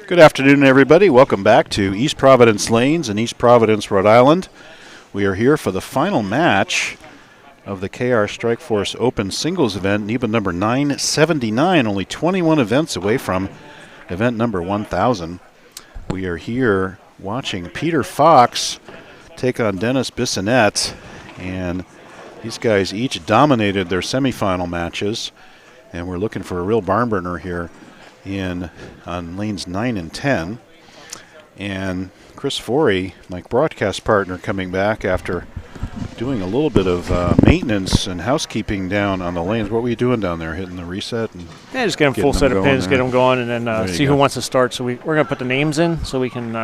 Good afternoon, everybody. Welcome back to East Providence Lanes in East Providence, Rhode Island. We are here for the final match of the KR Strikeforce Open Singles event, NEBA number 979, only 21 events away from event number 1000. We are here watching Peter Fox take on Dennis Bissonnette, and these guys each dominated their semifinal matches, and we're looking for a real barn burner here on lanes 9 and 10. And Chris Forey, my broadcast partner, coming back after doing a little bit of maintenance and housekeeping down on the lanes. What were you doing down there, hitting the reset? And just get them full set of pins, get them going, and then see who wants to start. So we're going to put the names in so we can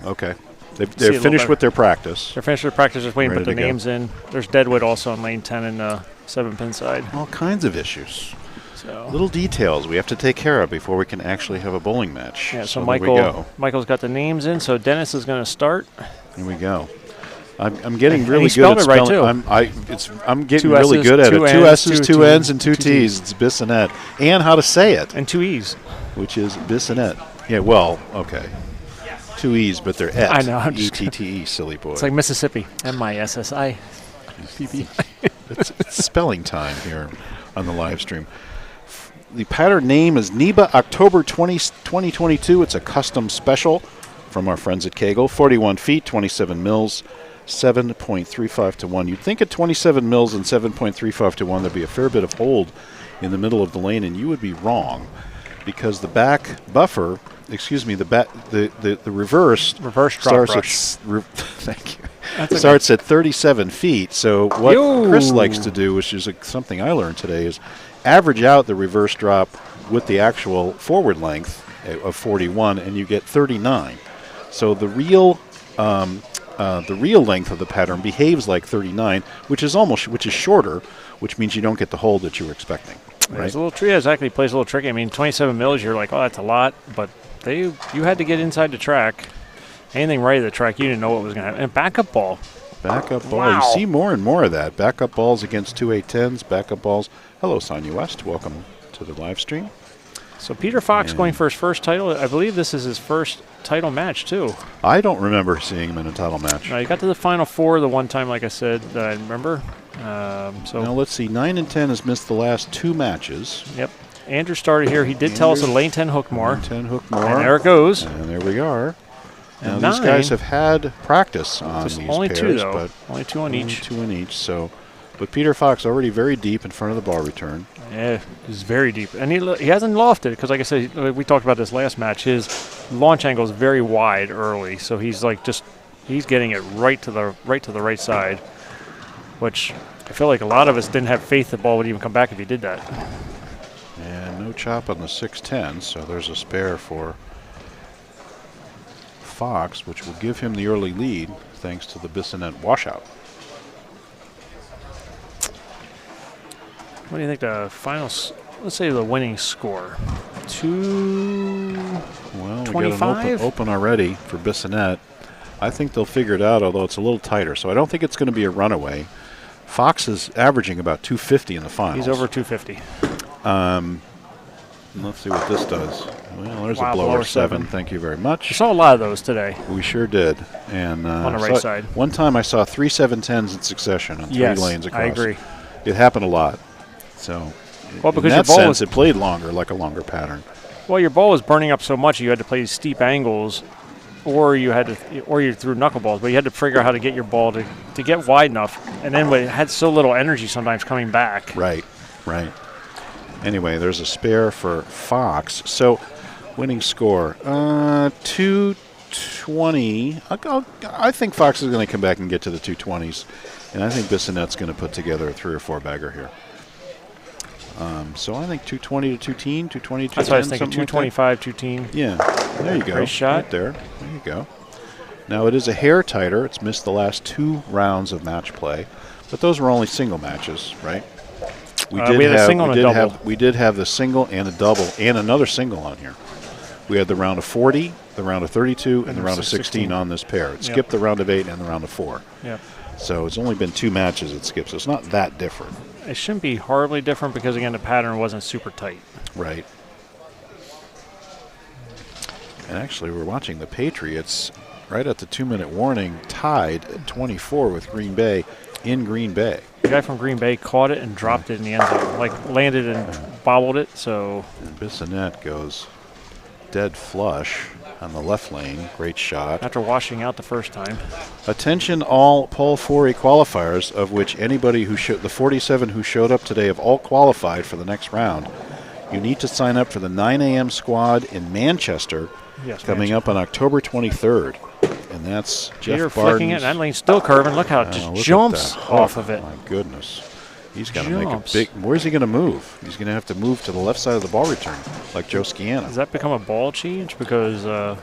okay. They're finished with their practice. They're finished with practice, just waiting to put the names in. There's deadwood also on lane 10 and 7-pin side. All kinds of issues. So little details we have to take care of before we can actually have a bowling match. Yeah, so Michael's got the names in, so Dennis is going to start. Here we go. I'm getting really good spelled at it right spelling. too. I'm getting really good at it. Two S's, two N's, and two T's. It's Bissonnette. And how to say it. And two E's. Which is Bissonnette. Yeah, well, okay. Two E's, but they're Et. I know. E-T-T-E, silly boy. It's like Mississippi. M-I-S-S-I. It's spelling time here on the live stream. The pattern name is NEBA October 2022. It's a custom special from our friends at Kegel. 41 feet, 27 mils, 7.35 to 1. You'd think at 27 mils and 7.35 to 1 there'd be a fair bit of hold in the middle of the lane, and you would be wrong, because the back buffer, the reverse drop brush. Thank you. Starts at 37 feet. So what Chris likes to do, which is something I learned today, is average out the reverse drop with the actual forward length of 41, and you get 39. So the real length of the pattern behaves like 39, which is shorter, which means you don't get the hold that you were expecting. Right? It's a little tricky. It actually plays a little tricky. I mean, 27 mils, you're like, oh, that's a lot, but you had to get inside the track. Anything right of the track, you didn't know what was going to happen. And backup ball. Backup ball. Wow. You see more and more of that. Backup balls against 2-8-10s, backup balls. Hello, Sonia West. Welcome to the live stream. So Peter Fox going for his first title. I believe this is his first title match, too. I don't remember seeing him in a title match. No, he got to the Final Four the one time, like I said, that I remember. Now, let's see. 9 and 10 has missed the last two matches. Yep. Andrew started here. He did tell us a lane 10 hook more. Lane 10 hook more. And there it goes. And there we are. Now, and these guys have had practice on these only pairs. Two, though. But only two on each. Two on each. So, but Peter Fox already very deep in front of the ball return. Yeah, he's very deep. And he hasn't lofted, because like I said, we talked about this last match. His launch angle is very wide early. So he's like he's getting it right to the right side, which I feel like a lot of us didn't have faith the ball would even come back if he did that. And no chop on the 6-10, so there's a spare for Fox, which will give him the early lead thanks to the Bissonnette washout. What do you think the final, let's say the winning score? 225? Well, we got an open already for Bissonnette. I think they'll figure it out, although it's a little tighter. So I don't think it's going to be a runaway. Fox is averaging about 250 in the finals. He's over 250. Let's see what this does. Well, there's a blower 7. Thank you very much. We saw a lot of those today. We sure did. And on the right side. One time I saw 3 7-10s in succession on 3 lanes across. I agree. It happened a lot. So because in that sense, it played longer, like a longer pattern. Well, your ball was burning up so much you had to play steep angles, or you threw knuckleballs, but you had to figure out how to get your ball to get wide enough. And then it had so little energy sometimes coming back. Right. Anyway, there's a spare for Fox. So winning score, 220. I think Fox is going to come back and get to the 220s. And I think Bissonnette's going to put together a 3 or 4 bagger here. So I think 220 to 210, 220 to 210. That's what I was thinking, 225, 210. Yeah, there you go. Great shot. Right there. There you go. Now it is a hair tighter. It's missed the last 2 rounds of match play. But those were only single matches, right? We had a single and a double. We did have the single and a double and another single on here. We had the round of 40, the round of 32, and the round of 16 on this pair. It skipped the round of 8 and the round of 4. Yep. So it's only been 2 matches it skips. So it's not that different. It shouldn't be horribly different because, again, the pattern wasn't super tight. Right. And actually, we're watching the Patriots right at the 2-minute warning, tied at 24 with Green Bay in Green Bay. The guy from Green Bay caught it and dropped it in the end zone, like landed and bobbled it. So And Bissonnette goes dead flush on the left lane. Great shot. after washing out the first time. Attention all Pole 4A qualifiers, of which anybody who the 47 who showed up today have all qualified for the next round. You need to sign up for the 9 a.m. squad in Manchester, coming up on October 23rd. And that's Peter Jeff flicking it. Barden's. That lane's still curving. Look how it just Look at jumps that. off of it. My goodness. He's got to make a Jumps. big. Where's he going to move? He's going to have to move to the left side of the ball return, like Joe Scianna. Does that become a ball change? Because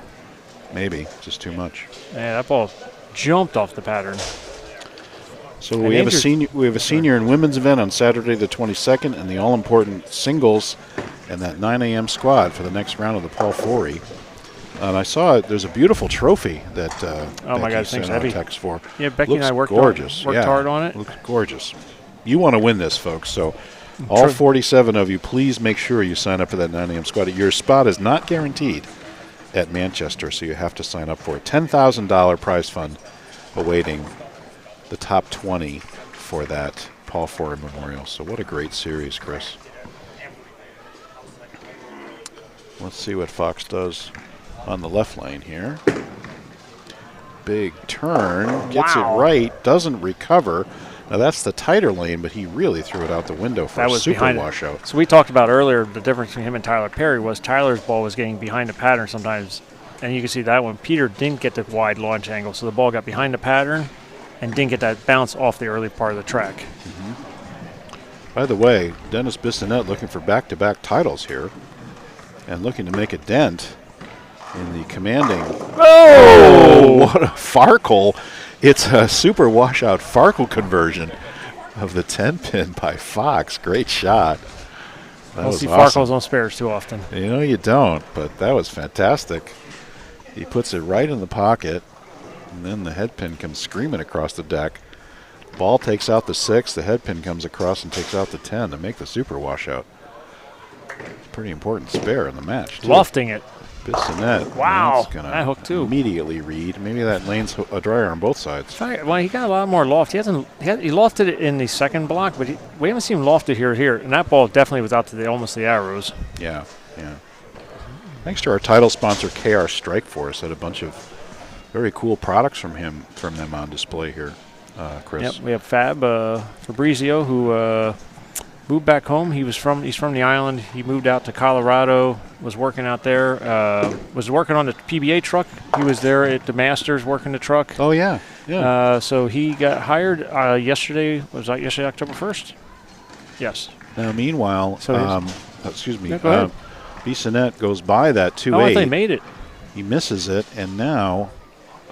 Maybe just too much. yeah, that ball jumped off the pattern. So And we have a Andrew- senior. We have a senior and women's event on Saturday the 22nd, and the all-important singles and that 9 a.m. squad for the next round of the Paul Forey. And I saw there's a beautiful trophy that Oh my Becky God, sent thing's out heavy. a text for. Yeah, Becky Looks and I worked gorgeous. hard on it. Looks gorgeous. You want to win this, folks. So all 47 of you, please make sure you sign up for that 9 a.m. squad. Your spot is not guaranteed at Manchester, so you have to sign up for a $10,000 prize fund awaiting the top 20 for that Paul Forey Memorial. So what a great series, Chris. Let's see what Fox does on the left lane here. Big turn, gets it right, doesn't recover. Now that's the tighter lane, but he really threw it out the window for That a was super behind it. washout. So we talked about earlier the difference between him and Tyler Perry was Tyler's ball was getting behind the pattern sometimes, and you can see that one. Peter didn't get the wide launch angle, so the ball got behind the pattern and didn't get that bounce off the early part of the track. By the way, Dennis Bissonnette looking for back-to-back titles here and looking to make a dent in the commanding. Oh, what a Farkle. It's a super washout Farkle conversion of the 10-pin by Fox. Great shot. That I don't was see awesome. Farkles on spares too often. You know you don't, but that was fantastic. He puts it right in the pocket, and then the head pin comes screaming across the deck. Ball takes out the 6. The head pin comes across and takes out the 10 to make the super washout. Pretty important spare in the match, too. Lofting it. Bissonnette. Wow, That's gonna that hook, too. immediately read. Maybe that lane's a dryer on both sides. Well, he got a lot more loft. He lofted it in the second block, but we haven't seen him lofted here. And that ball definitely was out to almost the arrows. Yeah, yeah. Thanks to our title sponsor, KR Strikeforce, had a bunch of very cool products from them on display here, Chris. Yep, we have Fabrizio, who moved back home. He's from the island. He moved out to Colorado, was working out there, was working on the PBA truck. He was there at the Masters working the truck. Oh, yeah, yeah. So he got hired yesterday. Was that yesterday, October 1st? Yes. Now, meanwhile, excuse me, Yeah, go ahead. Bissonnette goes by that 2-8. Oh, I thought he made it He misses it, and now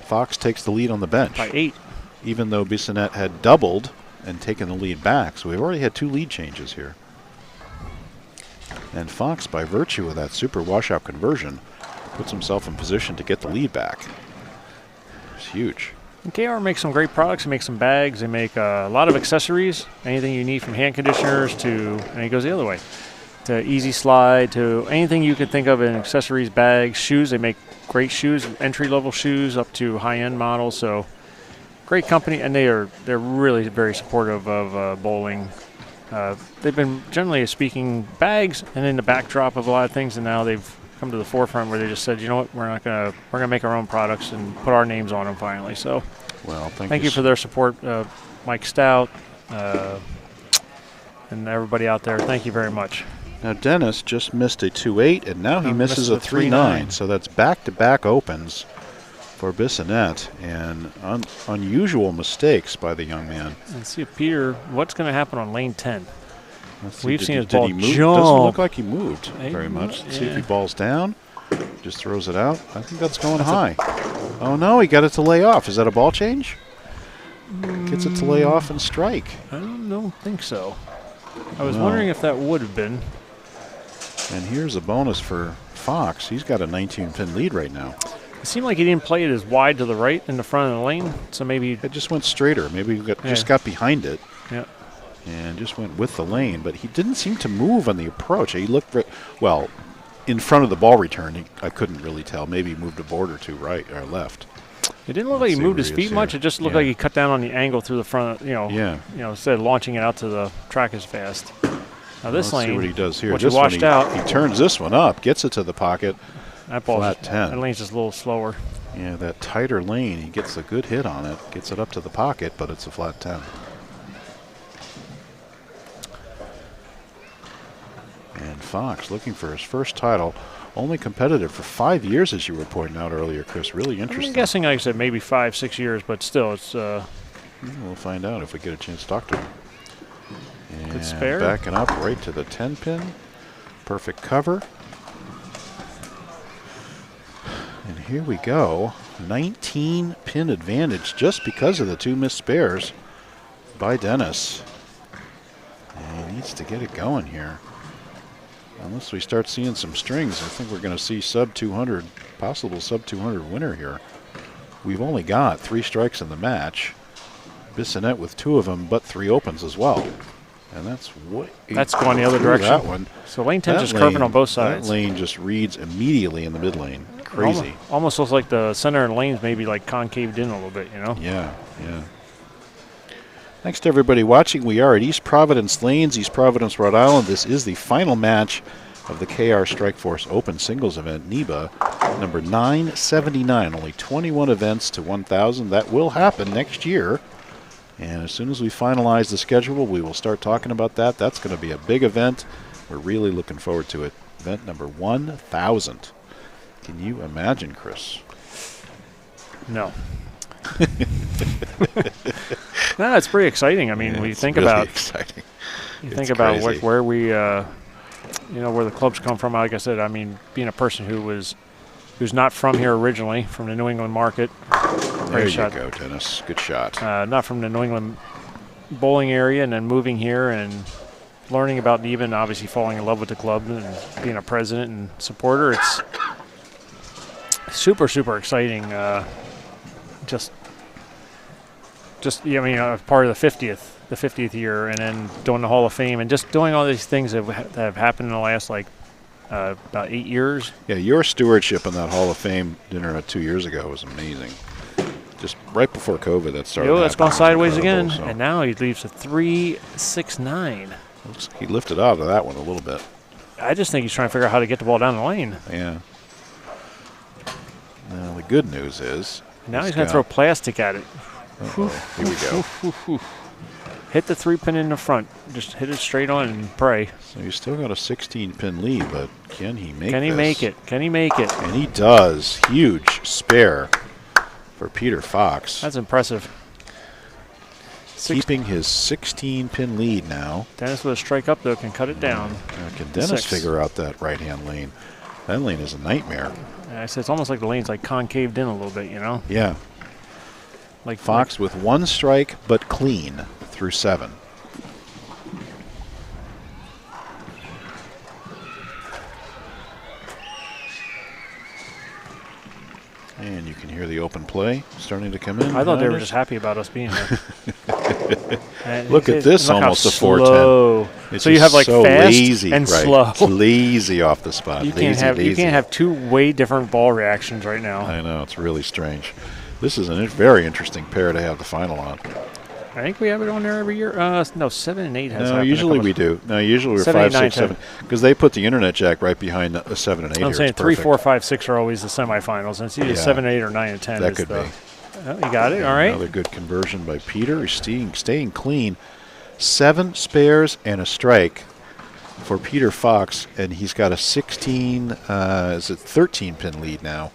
Fox takes the lead on the bench. by 8. Even though Bissonnette had doubled and taken the lead back. So we've already had 2 lead changes here. And Fox, by virtue of that super washout conversion, puts himself in position to get the lead back. It's huge. And KR makes some great products. They make some bags. They make a lot of accessories. Anything you need from hand conditioners and he goes the other way, to Easy Slide, to anything you could think of in accessories, bags, shoes. They make great shoes, entry-level shoes up to high-end models. So great company, and they're really very supportive of bowling. They've been generally speaking bags and in the backdrop of a lot of things, and now they've come to the forefront where they just said, you know what, we're gonna make our own products and put our names on them finally. So, Well, thank you for their support, Mike Stout, and everybody out there. Thank you very much. Now Dennis just missed a 2-8, and now he misses a 3-9. 3-9. So that's back-to-back opens for Bissonnette, and unusual mistakes by the young man. Let's see if Peter, what's going to happen on lane 10? Let's see, We've did seen he- his did ball he move? jump. Doesn't look like he moved He very much. Let's see if he yeah. balls down. Just throws it out. I think that's going high. Oh no, he got it to lay off. Is that a ball change? Gets it to lay off and strike. I don't think so. I was wondering if that would have been. And here's a bonus for Fox. He's got a 19-pin lead right now. It seemed like he didn't play it as wide to the right in the front of the lane, so maybe. It just went straighter. Maybe he just got behind it. Yeah. And just went with the lane, but he didn't seem to move on the approach. He looked well. in front of the ball return, I couldn't really tell. Maybe he moved a board or two right or left. It didn't look like he moved his feet much. It just looked like he cut down on the angle through the front. Instead of launching it out to the track as fast. Now this lane, see what he does here. What you washed out, he turns this one up, gets it to the pocket. That ball's flat 10. That lane's just a little slower. Yeah, that tighter lane, he gets a good hit on it, gets it up to the pocket, but it's a flat 10. And Fox looking for his first title. Only competitive for 5 years, as you were pointing out earlier, Chris. Really interesting. I'm guessing, like I said, maybe 5-6 years, but still, it's. We'll find out if we get a chance to talk to him. And good spare. Backing up right to the 10 pin. Perfect cover. And here we go. 19 pin advantage just because of the 2 missed spares by Dennis. And he needs to get it going here. Unless we start seeing some strings, I think we're going to see sub 200, possible sub 200 winner here. We've only got 3 strikes in the match. Bissonnette with 2 of them, but 3 opens as well. And that's going the other direction. That one. So lane 10 just curving on both sides. That lane just reads immediately in the mid lane. Crazy. Almost looks like the center and lanes maybe like concaved in a little bit, you know? Yeah, yeah. Thanks to everybody watching. We are at East Providence Lanes, East Providence, Rhode Island. This is the final match of the KR Strikeforce Open Singles Event, NEBA, number 979. Only 21 events to 1,000. That will happen next year. And as soon as we finalize the schedule, we will start talking about that. That's going to be a big event. We're really looking forward to it. Event number 1,000. Can you imagine, Chris? No. No, it's pretty exciting. I mean, yeah, when you think really about exciting. You think about where we, where the clubs come from. Like I said, I mean, being a person who's not from here originally, from the New England market. There you go, Dennis. Good shot. Not from the New England bowling area, and then moving here and learning about NEBA and obviously falling in love with the club and being a president and supporter. It's super, super exciting. Part of the 50th year, and then doing the Hall of Fame, and just doing all these things that have happened in the last about 8 years. Yeah, your stewardship on that Hall of Fame dinner 2 years ago was amazing. Just right before COVID, that started. That's gone sideways again, and now he leaves a 3.69. He lifted out of that one a little bit. I just think he's trying to figure out how to get the ball down the lane. Yeah. Now the good news is now he's going to throw plastic at it. Here we go. Hit the 3-pin in the front. Just hit it straight on and pray. So he's still got a 16-pin lead, but can he make it? Can he make it? Can he make it? And he does. Huge spare for Peter Fox. That's impressive. Keeping his 16-pin lead now. Dennis with a strike up, though, can cut it down. Can Dennis figure out that right-hand lane? That lane is a nightmare. I said it's almost like the lane's like concaved in a little bit, you know? Yeah. Like Fox with 1 strike, but clean through 7. And you can hear the open play starting to come in. I thought they were just happy about us being here. Look at this, almost a 410. So you have like so fast lazy, and right. slow. Lazy off the spot. You can't have 2 way different ball reactions right now. I know, it's really strange. This is a very interesting pair to have the final on. I think we have it on there every year. No, 7 and 8 has. No, usually we do. No, usually we're 5, 6, 7. Because they put the internet jack right behind the 7 and 8. I'm saying 3, 4, 5, 6 are always the semifinals, and it's either 7, 8, or 9 and 10. That could be. Oh, you got it. All right. Another good conversion by Peter. He's staying clean. 7 spares and a strike for Peter Fox, and he's got a 13-pin lead now.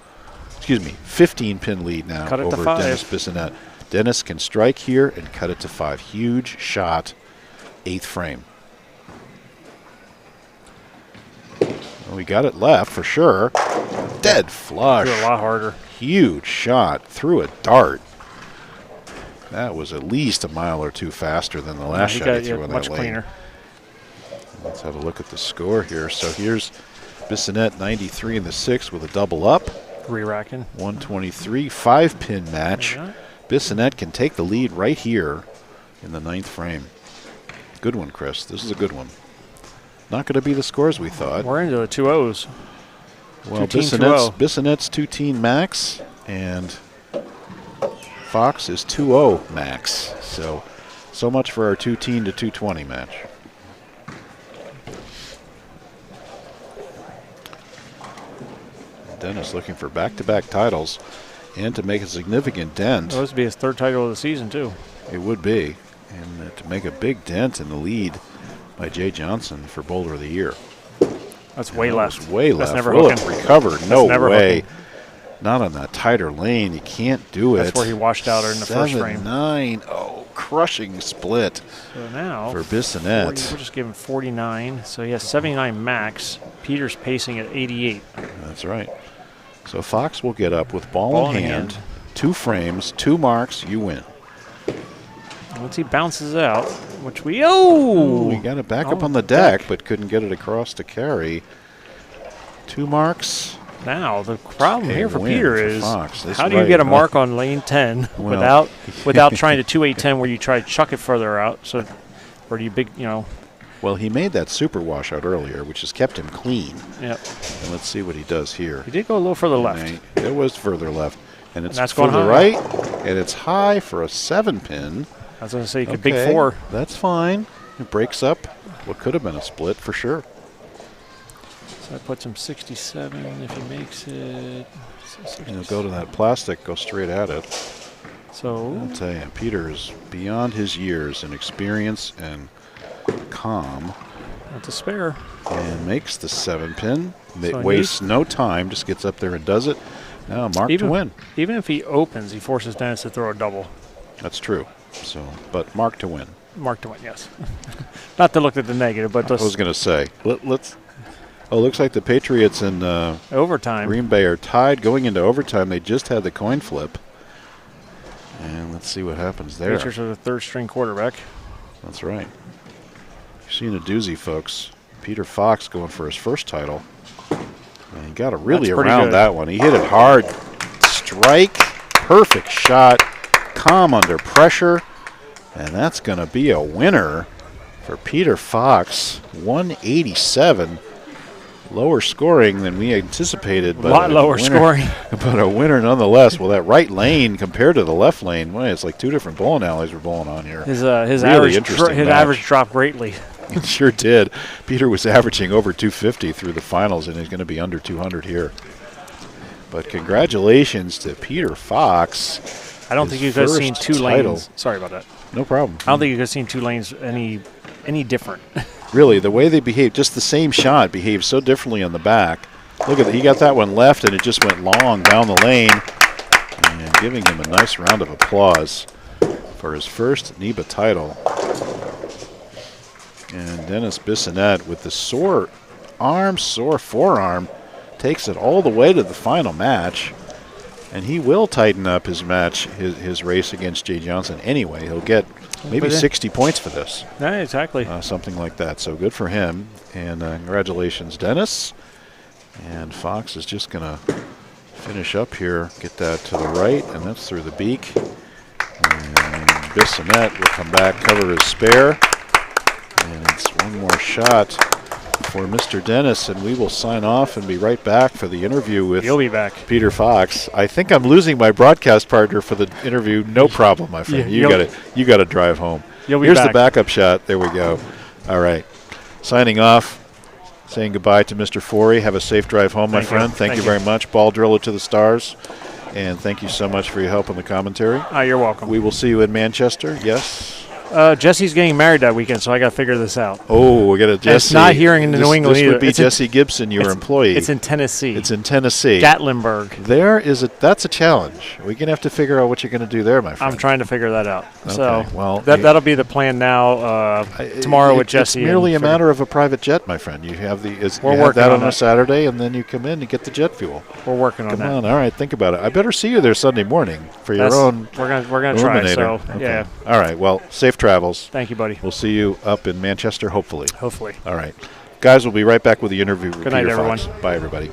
Excuse me, 15-pin lead now over Dennis Bissonnette. Dennis can strike here and cut it to 5. Huge shot, 8th frame. Well, we got it left for sure. Dead flush. Threw a lot harder. Huge shot. Threw a dart. That was at least a mile or 2 faster than the last shot he threw in that much lane. Cleaner. Let's have a look at the score here. So here's Bissonnette 93 in the 6th with a double up. Re-racking. 123, 5-pin match. Bissonnette can take the lead right here in the 9th frame. Good one, Chris. This is a good one. Not going to be the scores we thought. We're into the 2-0s. Well, 2-teen, 2-0. Bissonnette's 2-teen max, and Fox is 2-0 max. So much for our 2-teen to 220 match. Dennis looking for back-to-back titles and to make a significant dent. Well, this would be his third title of the season, too. It would be. And to make a big dent in the lead by Jay Johnson for Boulder of the Year. That's way left. That's way left. Never Will hooking. it recover? No way. Hooking. Not on that tighter lane. You can't do it. That's where he washed out in the first frame. 7-9. Oh, crushing split So now for Bissonnette. We're just giving 49. So he has 79 max. Peter's pacing at 88. That's right. So Fox will get up with ball in hand, 2 frames, 2 marks, you win. Once he bounces out, which we we got it back up on the deck, but couldn't get it across to carry. 2 marks. Now the problem here for win Peter for is Fox. how do you get a mark on lane 10 without trying to 2-8-10 where you try to chuck it further out? So, or do you Well, he made that super washout earlier, which has kept him clean. Yep. And let's see what he does here. He did go a little further left. It was further left, and it's that's further going right, and it's high for a 7-pin. I was going to say you could big 4. That's fine. It breaks up what could have been a split for sure. So that puts him 67 if he makes it. And he'll go to that plastic, go straight at it. So I'll tell you, Peter is beyond his years in experience and calm. That's a spare. And makes the 7-pin. So Wastes no time, just gets up there and does it. Now mark to win. Even if he opens, he forces Dennis to throw a double. That's true. So, but mark to win. Mark to win, yes. Not to look at the negative, but I was going to say, let's. Oh, looks like the Patriots and overtime. Green Bay are tied going into overtime. They just had the coin flip. And let's see what happens there. Patriots are the third-string quarterback. That's right. You've seen a doozy, folks. Peter Fox going for his first title. And he got it really around that one. He hit it hard. Strike. Perfect shot. Calm under pressure. And that's going to be a winner for Peter Fox. 187. Lower scoring than we anticipated. But a lot lower scoring. But a winner nonetheless. Well, that right lane compared to the left lane, well, it's like 2 different bowling alleys we're bowling on here. His really average dropped greatly. It sure did. Peter was averaging over 250 through the finals, and he's going to be under 200 here. But congratulations to Peter Fox. I don't think you guys have seen 2 lanes. Sorry about that. No problem. I don't think you guys have seen 2 lanes any different. Really, the way they behave, just the same shot behaves so differently on the back. Look at that. He got that one left, and it just went long down the lane. And giving him a nice round of applause for his first NEBA title. And Dennis Bissonnette with the sore forearm, takes it all the way to the final match. And he will tighten up his match, his race against Jay Johnson anyway. He'll get maybe 60 points for this. Yeah, exactly. Something like that. So good for him. And congratulations, Dennis. And Fox is just going to finish up here, get that to the right, and that's through the beak. And Bissonnette will come back, cover his spare. And it's one more shot for Mr. Dennis, and we will sign off and be right back for the interview with You'll be back. Peter Fox. I think I'm losing my broadcast partner for the interview. No problem, my friend. Yeah, you got to drive home. Here's the backup shot. There we go. All right. Signing off. Saying goodbye to Mr. Forey. Have a safe drive home, my friend. Thank you very much. Ball driller to the stars. And thank you so much for your help on the commentary. You're welcome. We will see you in Manchester. Yes. Jesse's getting married that weekend, so I got to figure this out. Oh, we got a Jesse. It's not here in New England This either. would be Jesse Gibson, your employee. It's in Tennessee. Gatlinburg. That's a challenge. We're going to have to figure out what you're going to do there, my friend. I'm trying to figure that out. Okay, so well, that'll be the plan now. Tomorrow with Jesse. It's merely a matter of a private jet, my friend. You have working that on a Saturday, and then you come in and get the jet fuel. We're working on that. Come on, all right, think about it. I better see you there Sunday morning for your own. We're gonna try. So okay. Yeah. All right. Well, safe travels. Thank you, buddy. We'll see you up in Manchester, hopefully. Hopefully. All right. Guys, we'll be right back with the interview with Good night, Peter everyone. Fox. Bye, everybody.